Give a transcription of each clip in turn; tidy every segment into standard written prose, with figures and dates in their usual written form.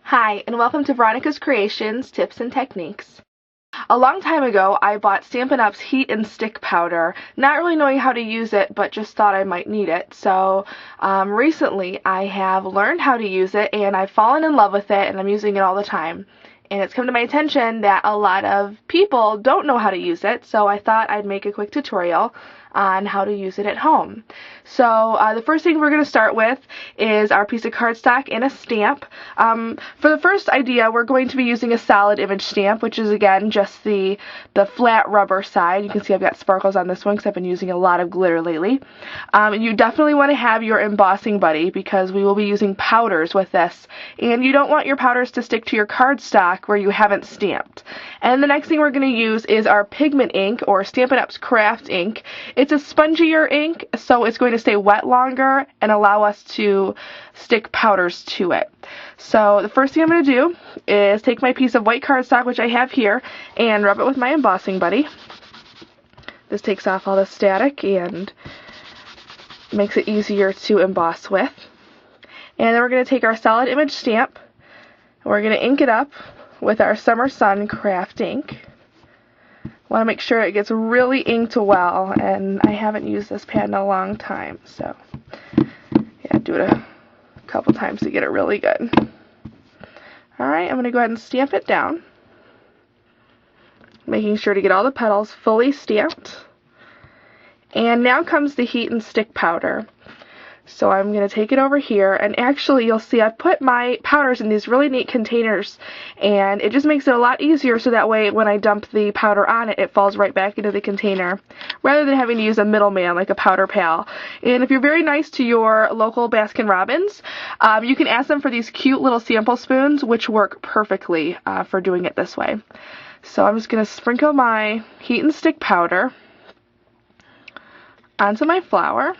Hi, and welcome to Veronica's Creations, Tips and Techniques. A long time ago, I bought Stampin' Up's heat and stick powder, not really knowing how to use it, but just thought I might need it. So recently, I have learned how to use it, and I've fallen in love with it, and I'm using it all the time. And it's come to my attention that a lot of people don't know how to use it, so I thought I'd make a quick tutorial on how to use it at home. So the first thing we're going to start with is our piece of cardstock and a stamp. For the first idea, we're going to be using a solid image stamp, which is again just the flat rubber side. You can see I've got sparkles on this one because I've been using a lot of glitter lately. You definitely want to have your embossing buddy because we will be using powders with this, and you don't want your powders to stick to your cardstock where you haven't stamped. And the next thing we're going to use is our pigment ink, or Stampin' Up's Craft ink. It's a spongier ink, so it's going to stay wet longer and allow us to stick powders to it. So the first thing I'm going to do is take my piece of white cardstock, which I have here, and rub it with my embossing buddy. This takes off all the static and makes it easier to emboss with. And then we're going to take our solid image stamp, and we're going to ink it up with our Summer Sun Craft ink. Want to make sure it gets really inked well, and I haven't used this pad in a long time, so yeah, do it a couple times to get it really good. Alright, I'm going to go ahead and stamp it down, making sure to get all the petals fully stamped. And now comes the heat and stick powder. So I'm going to take it over here, and actually you'll see I put my powders in these really neat containers, and it just makes it a lot easier so that way when I dump the powder on it, it falls right back into the container, rather than having to use a middleman like a powder pal. And if you're very nice to your local Baskin-Robbins, you can ask them for these cute little sample spoons, which work perfectly for doing it this way. So I'm just going to sprinkle my heat and stick powder onto my flour.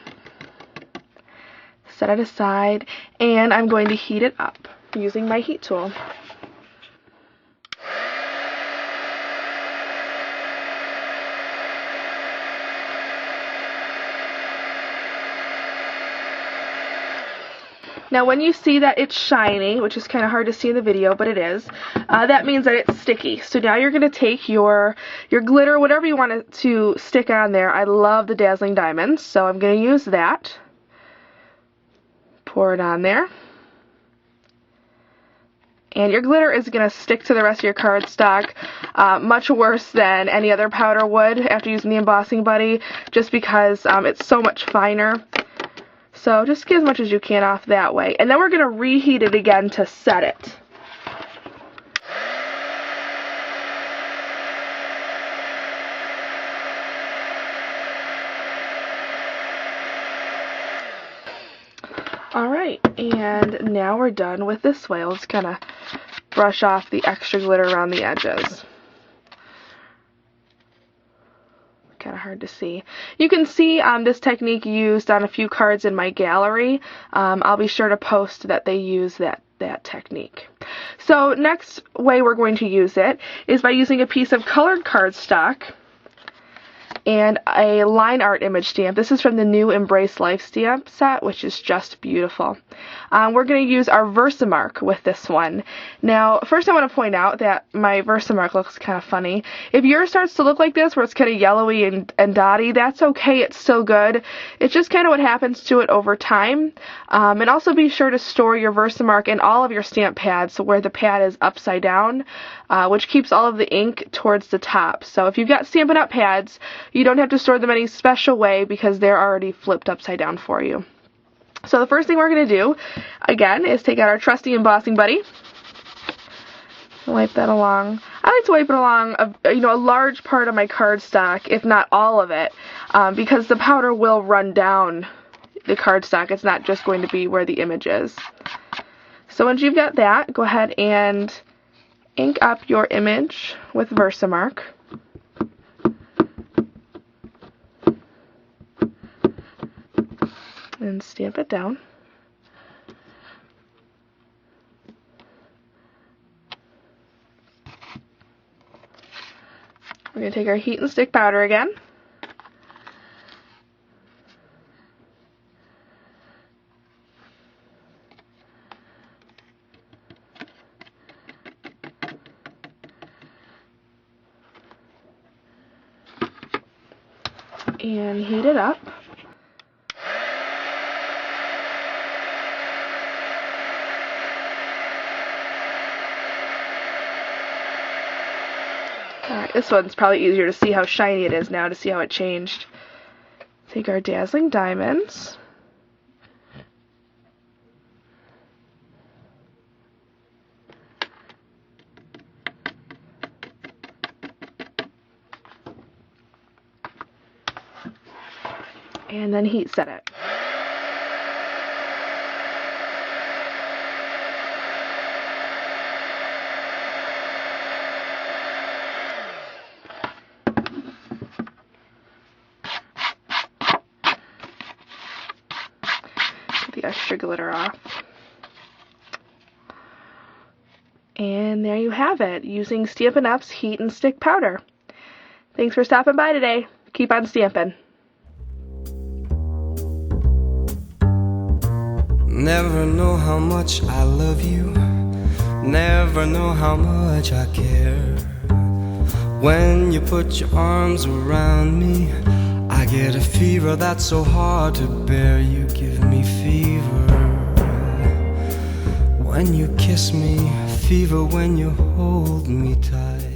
Set it aside, and I'm going to heat it up using my heat tool. Now when you see that it's shiny, which is kind of hard to see in the video, but it is, that means that it's sticky. So now you're going to take your glitter, whatever you want it to stick on there. I love the Dazzling Diamonds, so I'm going to use that. Pour it on there. And your glitter is going to stick to the rest of your cardstock much worse than any other powder would after using the embossing buddy, just because it's so much finer. So just get as much as you can off that way. And then we're going to reheat it again to set it. Alright, and now we're done with this way. Let's kind of brush off the extra glitter around the edges. Kind of hard to see. You can see this technique used on a few cards in my gallery. I'll be sure to post that they use that technique. So next way we're going to use it is by using a piece of colored cardstock and a line art image stamp. This is from the new Embrace Life stamp set, which is just beautiful. We're going to use our Versamark with this one. Now, first I want to point out that my Versamark looks kind of funny. If yours starts to look like this, where it's kind of yellowy and dotty, that's okay. It's still good. It's just kind of what happens to it over time. And also be sure to store your Versamark in all of your stamp pads where the pad is upside down, which keeps all of the ink towards the top. So if you've got Stampin' Up pads, you don't have to store them any special way because they're already flipped upside down for you. So the first thing we're going to do, again, is take out our trusty embossing buddy. Wipe that along. I like to wipe it along a large part of my cardstock, if not all of it, because the powder will run down the cardstock. It's not just going to be where the image is. So once you've got that, go ahead and ink up your image with Versamark. And stamp it down. We're going to take our heat and stick powder again. and heat it up. Alright, this one's probably easier to see how shiny it is now, to see how it changed. Take our dazzling diamonds. And then heat set it. Get the extra glitter off. And there you have it, using Stampin' Up's heat and stick powder. Thanks for stopping by today. Keep on stampin'. Never know how much I love you, never know how much I care. When you put your arms around me, I get a fever that's so hard to bear. You give me fever when you kiss me, fever when you hold me tight.